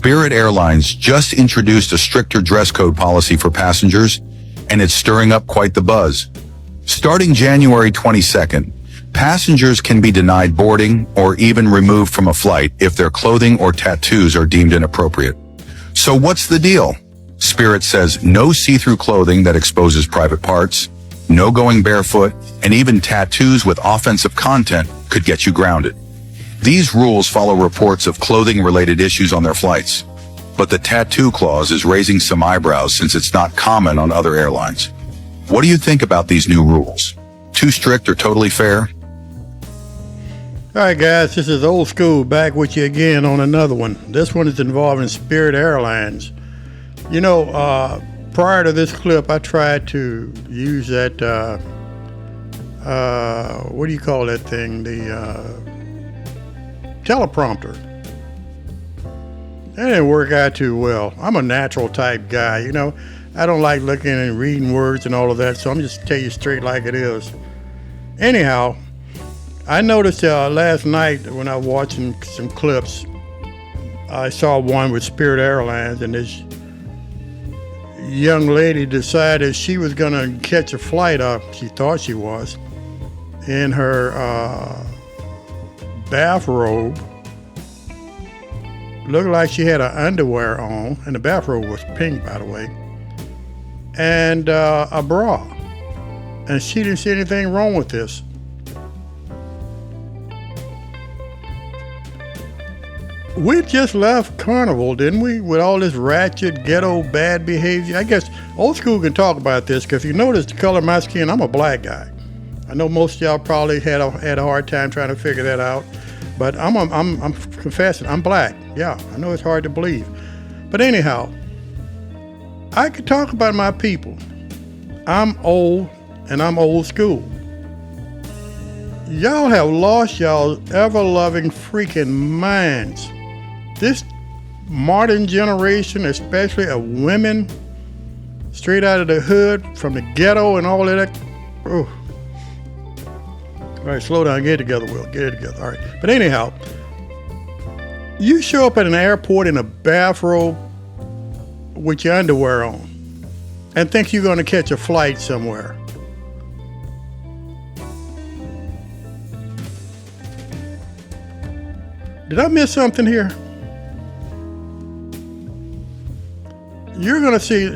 Spirit Airlines just introduced a stricter dress code policy for passengers, and it's stirring up quite the buzz. Starting January 22nd, passengers can be denied boarding or even removed from a flight if their clothing or tattoos are deemed inappropriate. So what's the deal? Spirit says no see-through clothing that exposes private parts, no going barefoot, and even tattoos with offensive content could get you grounded. These rules follow reports of clothing-related issues on their flights, but the tattoo clause is raising some eyebrows since it's not common on other airlines. What do you think about these new rules? Too strict or totally fair? All right, guys, this is Old School back with you again on another one. This one is involving Spirit Airlines. You know, prior to this clip, I tried to use that, what do you call that thing? The teleprompter. That didn't work out too well. I'm a natural type guy, you know. I don't like looking and reading words and all of that, so I'm just tell you straight like it is. Anyhow, I noticed last night when I was watching some clips, I saw one with Spirit Airlines, and this young lady decided she was going to catch a flight up. She thought she was in her bathrobe. Looked like she had her underwear on, and the bathrobe was pink, by the way, and a bra. And she didn't see anything wrong with this. We just left Carnival, didn't we? With all this Ratchet, Ghetto, bad behavior. I guess Old School can talk about this, because if you notice the color of my skin, I'm a black guy. I know most of y'all probably had a hard time trying to figure that out, but I'm confessing, I'm black. Yeah, I know it's hard to believe. But anyhow, I could talk about my people. I'm old, and I'm old school. Y'all have lost y'all ever-loving freaking minds. This modern generation, especially of women, straight out of the hood, from the ghetto and all of that. Oh. All right, slow down, get it together, Will. Get it together. All right. But anyhow, you show up at an airport in a bathrobe with your underwear on and think you're going to catch a flight somewhere. Did I miss something here? You're going to see,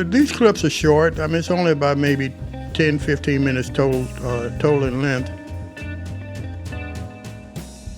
these clips are short. I mean, it's only about maybe 10, 15 minutes total in length.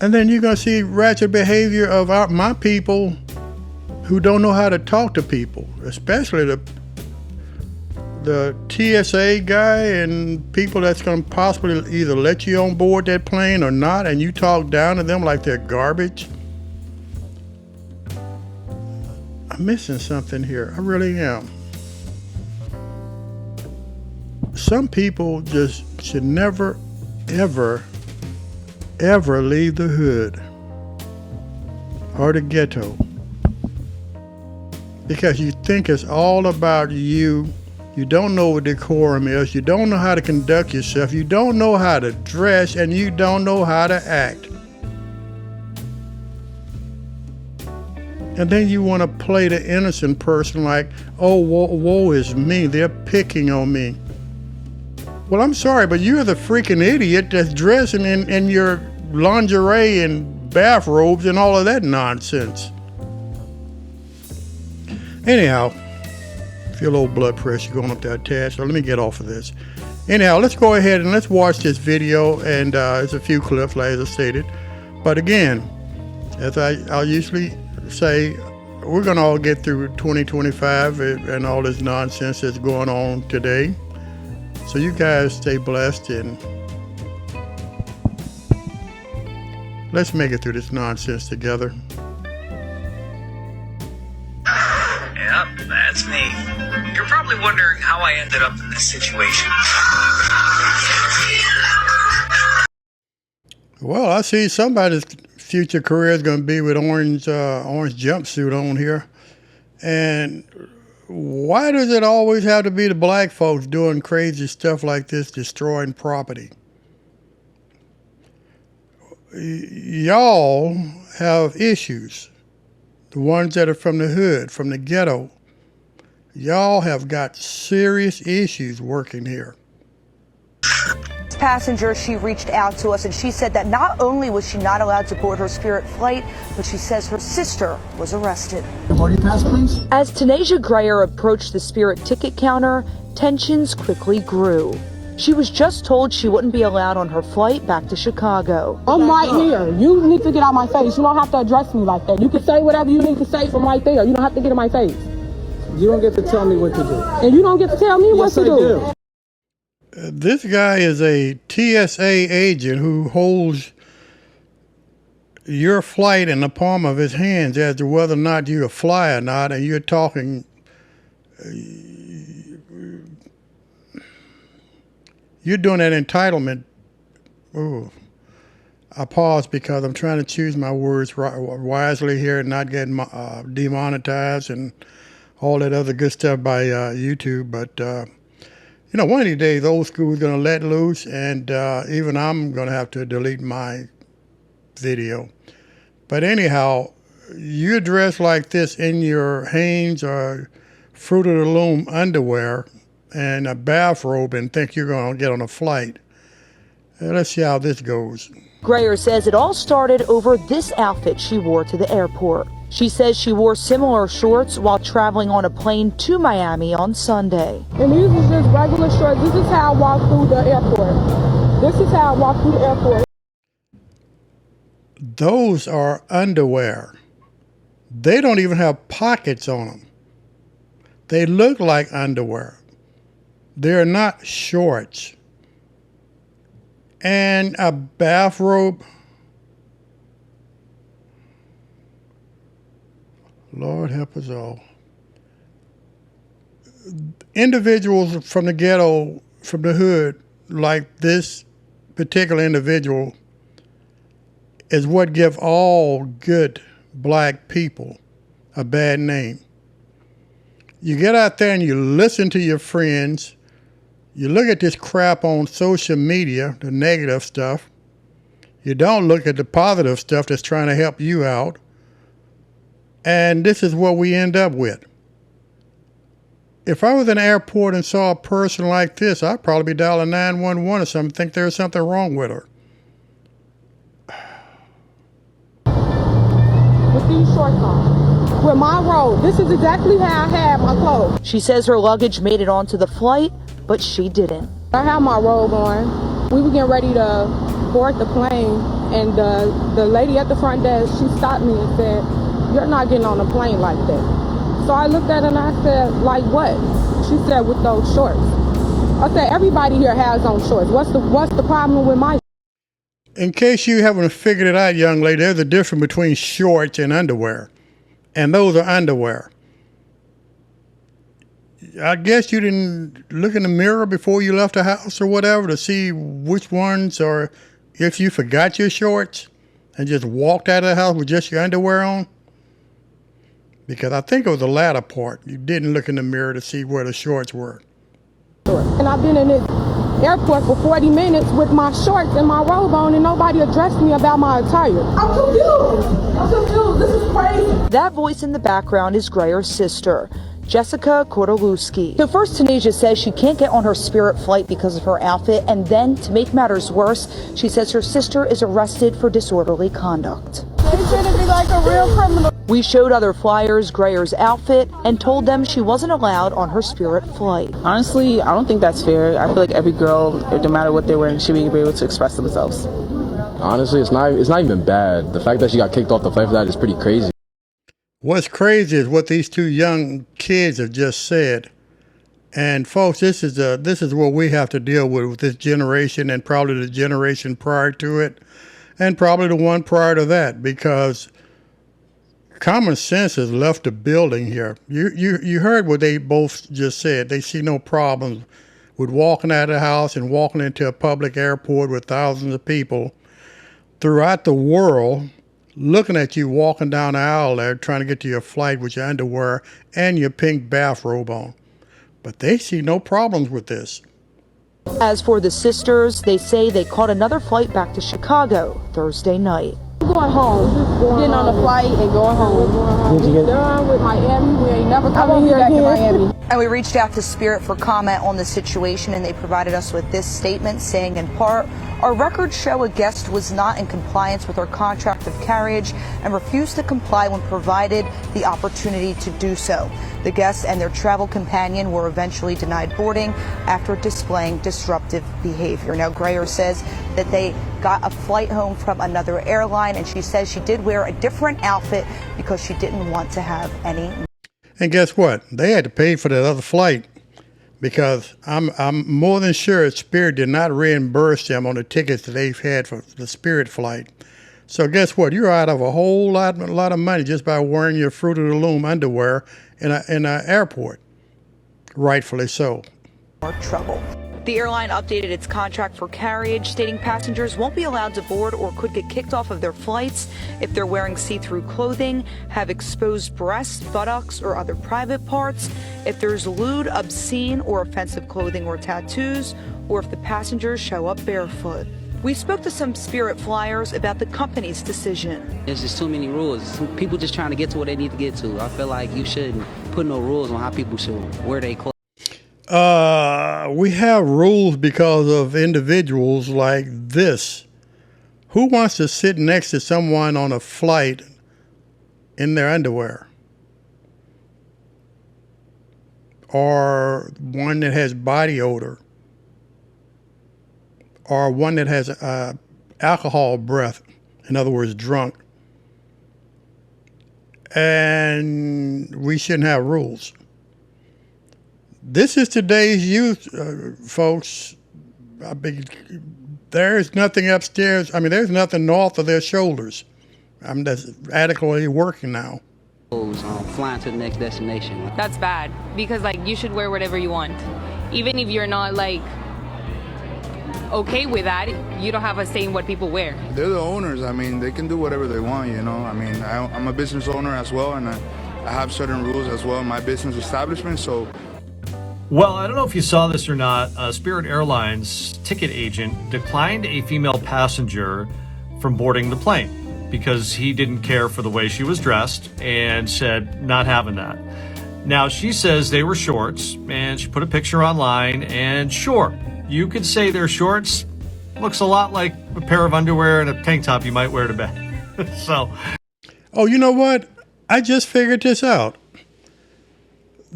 And then you're going to see ratchet behavior of my people who don't know how to talk to people, especially the TSA guy and people that's going to possibly either let you on board that plane or not, and you talk down to them like they're garbage. I'm missing something here. I really am. Some people just should never, ever, ever leave the hood or the ghetto, because you think it's all about you. You don't know what decorum is. You don't know how to conduct yourself. You don't know how to dress, and you don't know how to act. And then you want to play the innocent person like, oh, woe is me. They're picking on me. Well, I'm sorry, but you're the freaking idiot that's dressing in your lingerie and bathrobes and all of that nonsense. Anyhow, feel a little blood pressure going up that test, so let me get off of this. Anyhow, let's go ahead and let's watch this video, and there's a few clips, like I stated. But again, as I'll usually say, we're going to all get through 2025 and all this nonsense that's going on today. So you guys stay blessed, and let's make it through this nonsense together. Yep, that's me. You're probably wondering how I ended up in this situation. Well, I see somebody's future career is going to be with orange jumpsuit on here. And why does it always have to be the black folks doing crazy stuff like this, destroying property? Y'all have issues. the ones that are from the hood, from the ghetto. Y'all have got serious issues working here. Passenger, she reached out to us and she said that not only was she not allowed to board her Spirit flight, but she says her sister was arrested. Your boarding pass, please. As Tasia Greer approached the Spirit ticket counter, tensions quickly grew. She was just told she wouldn't be allowed on her flight back to Chicago. I'm right here. You need to get out my face. You don't have to address me like that. You can say whatever you need to say from right there. You don't have to get in my face. You don't get to tell me what to do. And you don't get to tell me what to do. This guy is a TSA agent who holds your flight in the palm of his hands as to whether or not you fly or not, and you're talking. You're doing that entitlement. Ooh. I pause because I'm trying to choose my words wisely here and not get demonetized and all that other good stuff by YouTube. But, you know, one of these days, old school is going to let loose, and even I'm going to have to delete my video. But anyhow, you're dressed like this in your Hanes or Fruit of the Loom underwear and a bathrobe and think you're going to get on a flight. Let's see how this goes. Greer says it all started over this outfit she wore to the airport. She says she wore similar shorts while traveling on a plane to Miami on Sunday. And these is just regular shorts. This is how I walk through the airport. This is how I walk through the airport. Those are underwear. They don't even have pockets on them. They look like underwear. They're not shorts. And a bathrobe. Lord help us all. Individuals from the ghetto, from the hood, like this particular individual, is what give all good black people a bad name. You get out there and you listen to your friends. You look at this crap on social media, the negative stuff. You don't look at the positive stuff that's trying to help you out. And this is what we end up with. If I was in an airport and saw a person like this, I'd probably be dialing 911 or something, think there's something wrong with her. With these shorts on, with my robe, this is exactly how I had my clothes. She says her luggage made it onto the flight, but she didn't. I had my robe on. We were getting ready to board the plane, and the lady at the front desk, she stopped me and said, "You're not getting on a plane like that." So I looked at her and I said, "Like what?" She said, "With those shorts." I said, "Everybody here has on shorts. What's the problem with my?" In case you haven't figured it out, young lady, there's a difference between shorts and underwear. And those are underwear. I guess you didn't look in the mirror before you left the house or whatever to see which ones, or if you forgot your shorts and just walked out of the house with just your underwear on. Because I think it was the latter part. You didn't look in the mirror to see where the shorts were. And I've been in this airport for 40 minutes with my shorts and my robe on, and nobody addressed me about my attire. I'm confused. This is crazy. That voice in the background is Greer's sister, Jessica Kordelewski. So first, Tasia says she can't get on her Spirit flight because of her outfit, and then, to make matters worse, she says her sister is arrested for disorderly conduct. They treated me like a real criminal. We showed other flyers Greer's outfit and told them she wasn't allowed on her Spirit flight. Honestly, I don't think that's fair. I feel like every girl, no matter what they're wearing, should be able to express themselves. Honestly, it's not even bad. The fact that she got kicked off the flight for that is pretty crazy. What's crazy is what these two young kids have just said. And folks, this is what we have to deal with this generation, and probably the generation prior to it, and probably the one prior to that, because common sense has left the building here. You heard what they both just said. They see no problems with walking out of the house and walking into a public airport with thousands of people throughout the world looking at you walking down the aisle there trying to get to your flight with your underwear and your pink bathrobe on. But they see no problems with this. As for the sisters, they say they caught another flight back to Chicago Thursday night. I'm going home. Getting on a flight and going home. Did you get done with Miami? We ain't never coming here again. Miami. And we reached out to Spirit for comment on the situation, and they provided us with this statement saying, in part, our records show a guest was not in compliance with our contract of carriage and refused to comply when provided the opportunity to do so. The guests and their travel companion were eventually denied boarding after displaying disruptive behavior. Now, Greer says that they got a flight home from another airline, and she says she did wear a different outfit because she didn't want to have any. And guess what? They had to pay for that other flight because I'm more than sure Spirit did not reimburse them on the tickets that they've had for the Spirit flight. So guess what? You're out of a whole lot of money just by wearing your Fruit of the Loom underwear in an airport. Rightfully so. More trouble. The airline updated its contract for carriage, stating passengers won't be allowed to board or could get kicked off of their flights if they're wearing see-through clothing, have exposed breasts, buttocks, or other private parts, if there's lewd, obscene, or offensive clothing or tattoos, or if the passengers show up barefoot. We spoke to some Spirit flyers about the company's decision. There's just too many rules. People just trying to get to where they need to get to. I feel like you shouldn't put no rules on how people should wear their clothes. We have rules because of individuals like this. Who wants to sit next to someone on a flight in their underwear? Or one that has body odor? Or one that has alcohol breath, in other words, drunk? And we shouldn't have rules. This is today's youth, folks. There's nothing upstairs. There's nothing north of their shoulders. That's adequately working now. Flying to the next destination. That's bad because you should wear whatever you want, even if you're not okay with that. You don't have a say in what people wear. They're the owners. They can do whatever they want. I'm a business owner as well, and I have certain rules as well in my business establishment. So. Well, I don't know if you saw this or not. Spirit Airlines ticket agent declined a female passenger from boarding the plane because he didn't care for the way she was dressed and said, not having that. Now, she says they were shorts, and she put a picture online, and sure, you could say they're shorts. Looks a lot like a pair of underwear and a tank top you might wear to bed. So. Oh, you know what? I just figured this out.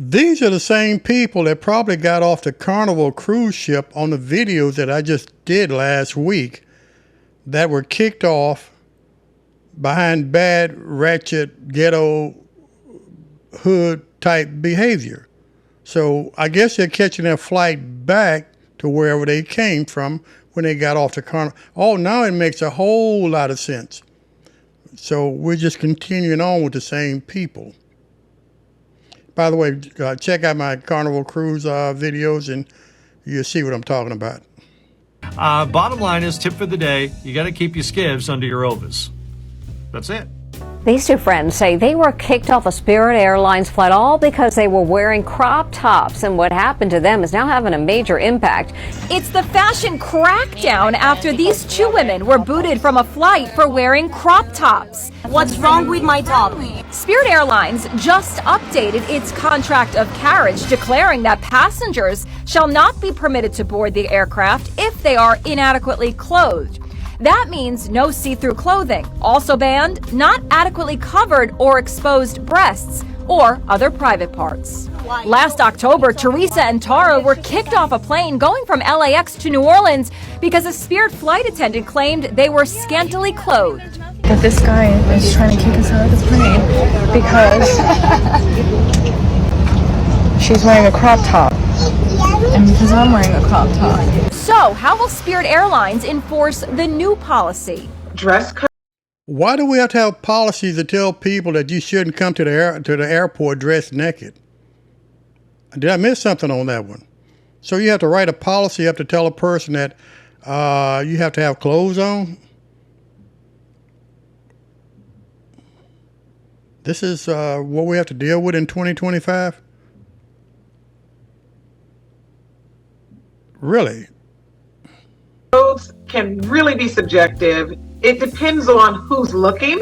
These are the same people that probably got off the Carnival cruise ship on the videos that I just did last week that were kicked off behind bad, ratchet, ghetto, hood type behavior. So I guess they're catching their flight back to wherever they came from when they got off the Carnival. Oh, now it makes a whole lot of sense. So we're just continuing on with the same people. By the way, check out my Carnival Cruise videos and you'll see what I'm talking about. Bottom line is, tip for the day, you got to keep your skivs under your overs. That's it. These two friends say they were kicked off a Spirit Airlines flight all because they were wearing crop tops, and what happened to them is now having a major impact. It's the Fashion Crackdown after these two women were booted from a flight for wearing crop tops. What's wrong with my top? Spirit Airlines just updated its contract of carriage, declaring that passengers shall not be permitted to board the aircraft if they are inadequately clothed. That means no see-through clothing. Also banned, not adequately covered or exposed breasts or other private parts. Last October, Teresa and Tara were kicked off a plane going from LAX to New Orleans because a Spirit flight attendant claimed they were scantily clothed. But this guy is trying to kick us out of the plane because she's wearing a crop top. And because I'm wearing a crop top. So, how will Spirit Airlines enforce the new policy? Dress code. Why do we have to have policies that tell people that you shouldn't come to the airport dressed naked? Did I miss something on that one? So you have to write a policy, you have to tell a person that you have to have clothes on? This is what we have to deal with in 2025? Really? Clothes can really be subjective It depends on who's looking.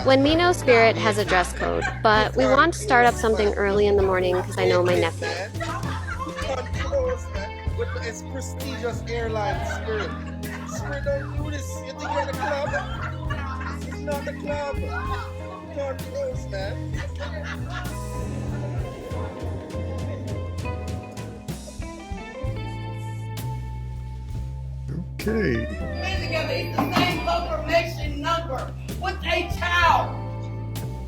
When we know Spirit has a dress code, but we want to start up something early in the morning because I know my nephew. It's prestigious airline, Spirit. Spirit don't do this. You think you're in the club? This is not the club. Turn close, man. Okay. Together, it's the same confirmation number with a child.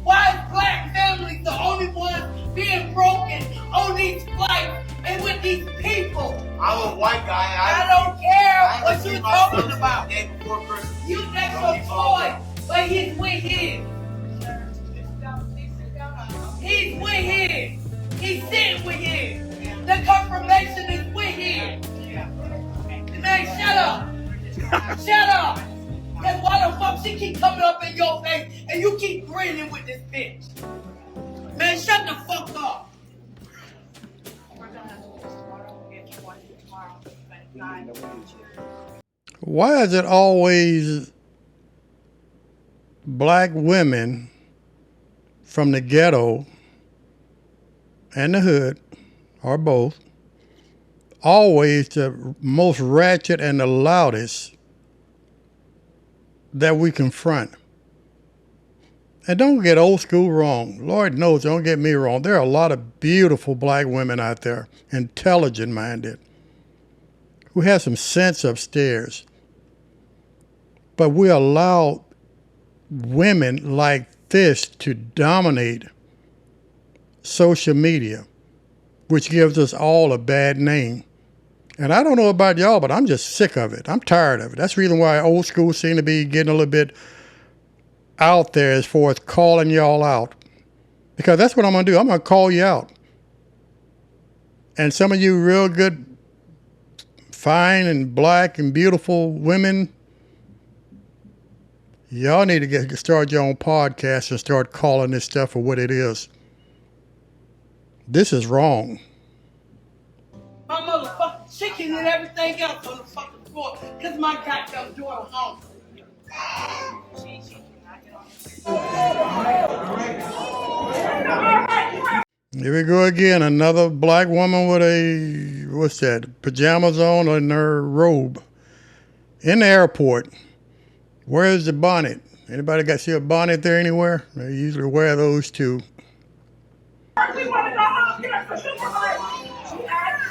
Why is black families the only ones being broken on these flights and with these people? I'm a white guy. I don't care what you're talking about. You take your choice, but he's with his. He's with his. He's sitting with his. The confirmation is with his. Man, shut up. Shut up. That's why the fuck she keep coming up in your face and you keep grinning with this bitch. Man, shut the fuck up. Why is it always black women from the ghetto and the hood, or both, always the most ratchet and the loudest that we confront? And don't get old school wrong. Lord knows, don't get me wrong. There are a lot of beautiful black women out there, intelligent minded, who have some sense upstairs. But we allow women like this to dominate social media, which gives us all a bad name. And I don't know about y'all, but I'm just sick of it. I'm tired of it. That's the reason why old school seem to be getting a little bit out there as far as calling y'all out. Because that's what I'm going to do. I'm going to call you out. And some of you real good, fine and black and beautiful women, y'all need to start your own podcast and start calling this stuff for what it is. This is wrong. My motherfucking chicken and everything else on the fucking floor because my goddamn daughter home. Here we go again. Another black woman with a, what's that, pajamas on in her robe in the airport. Where's the bonnet? Anybody got see a bonnet there anywhere? They usually wear those too. We want to go home. Get us the supervisor. She asked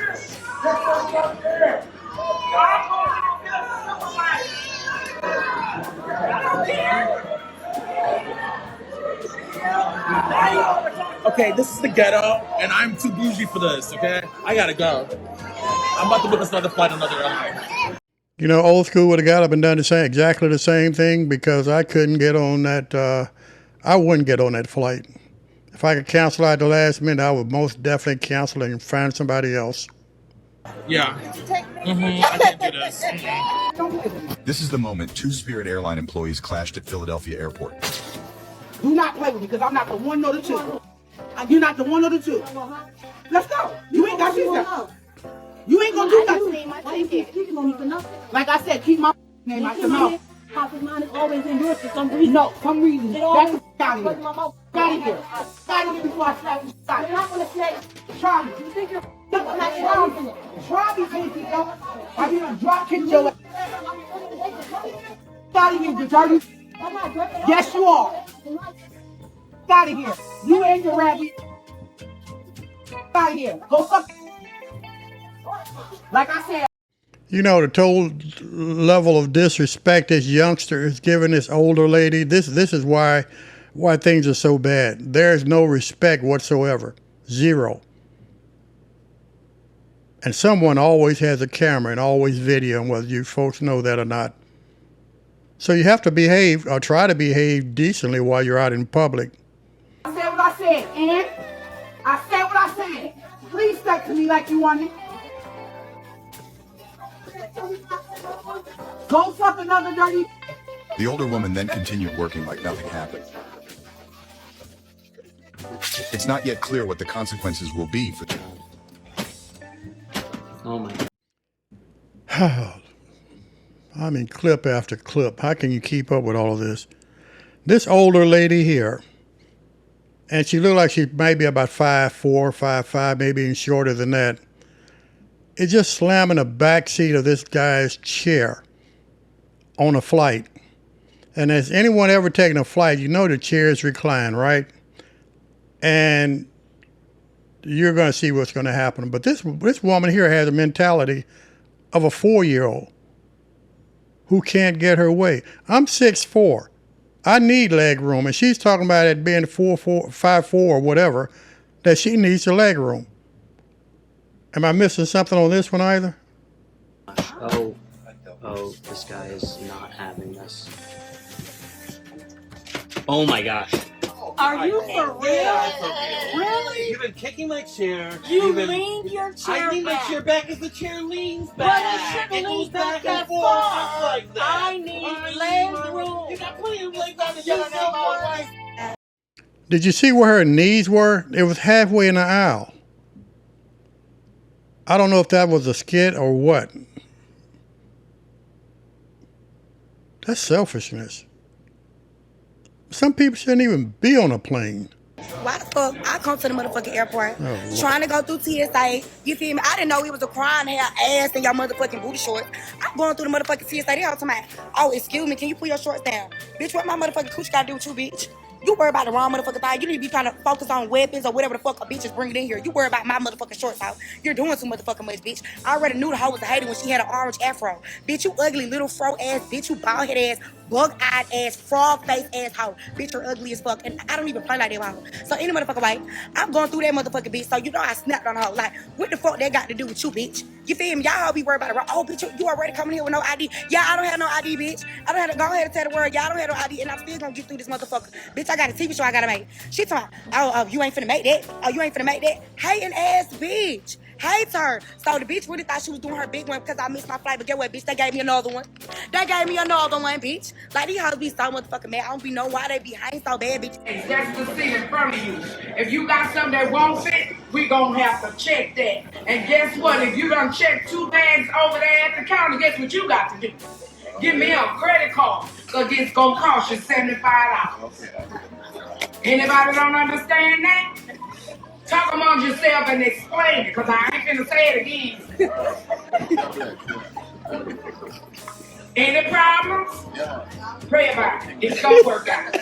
Okay, this is the ghetto, and I'm too bougie for this, okay? I gotta go. I'm about to book another flight on another airline. You know, old school would have got up and done exactly the same thing, because I couldn't get on that, I wouldn't get on that flight. If I could cancel at the last minute, I would most definitely cancel and find somebody else. Yeah. I can't do this. This is the moment two Spirit Airline employees clashed at Philadelphia Airport. Do not play with me because I'm not the one nor the two. You're not the one or the two. Let's go. You ain't got to. You ain't gonna do nothing. Like I said, keep my name out your mouth. Mine is always endorsed for some reason. No, some reason. That's out of here. Out of here. Out of here before I slap you. You're not gonna say, Charlie. You think you're Charlie take it, yo. I mean, I'm drop kick your ass. Out of here, Charlie. Yes, you are. Out of here. You and your rabbit. Out of here. Go fuck. Like I said. You know, the total level of disrespect this youngster is giving this older lady. This is why things are so bad. There's no respect whatsoever. Zero. And someone always has a camera and always videoing, whether you folks know that or not. So you have to behave, or try to behave decently while you're out in public. I said what I said, and I said what I said. Please talk to me like you want it. Go fuck another dirty. The older woman then continued working like nothing happened. It's not yet clear what the consequences will be for Oh my. I mean, clip after clip. How can you keep up with all of this? This older lady here, and she looked like she might be about 5'4", 5'5", maybe even shorter than that, is just slamming the back seat of this guy's chair on a flight. And has anyone ever taken a flight, you know the chairs recline, right? And you're going to see what's going to happen. But this woman here has a mentality of a 4-year-old who can't get her way. I'm 6'4". I need leg room, and she's talking about it being 5'4" or whatever, that she needs the leg room. Am I missing something on this one either? Oh, this guy is not having this. Oh my gosh. Are you for real? Really? You've been kicking my chair. You leaned your chair I lean my back. chair back as the chair leans But back. it shouldn't lean back and that forth far. just like that. I need leg room. You got plenty of legs on the yellow. Did you see where her knees were? It was halfway in the aisle. I don't know if that was a skit or what. That's selfishness. Some people shouldn't even be on a plane. Why the fuck I come to the motherfucking airport Trying to go through TSA, you feel me? I didn't know it was a crime to have ass in your motherfucking booty shorts. I'm going through the motherfucking TSA, they all talking about, oh, excuse me, can you pull your shorts down? Bitch, what my motherfucking coochie gotta do with you, bitch? You worry about the wrong motherfucking thing. You need to be trying to focus on weapons or whatever the fuck a bitch is bringing in here. You worry about my motherfucking shorts out. You're doing too motherfucking much, bitch. I already knew the hoe was a hater when she had an orange afro. Bitch, you ugly little fro ass, bitch, you bald head ass, bug-eyed ass, frog-face ass hoe. Bitch, you're ugly as fuck. And I don't even play like that hoe. So any motherfucker way, I'm going through that motherfucking bitch. So you know I snapped on her hoe. Like, what the fuck that got to do with you, bitch? You feel me? Y'all hoe be worried about it. Oh, bitch, you already coming here with no ID. Yeah, I don't have no ID, bitch. I don't have to go ahead and tell the world, y'all don't have no ID, and I'm still gonna get through this motherfucker. Bitch, I got a TV show I gotta make. She talking, oh, you ain't finna make that. Oh, you ain't finna make that. Hating ass bitch. Hates her. So the bitch really thought she was doing her big one because I missed my flight. But get what, bitch? They gave me another one. They gave me another one, bitch. Like, these hoes be so motherfucking mad. I don't be know why they be hating so bad, bitch. That's the seat in front of you. If you got something that won't fit, we gonna have to check that. And guess what? If you done check 2 bags over there at the counter, guess what you got to do? Give me a credit card, because it's gonna cost you $75. Anybody don't understand that? Talk among yourself and explain it, because I ain't finna say it again. Any problems? Pray about it. It's gonna work out.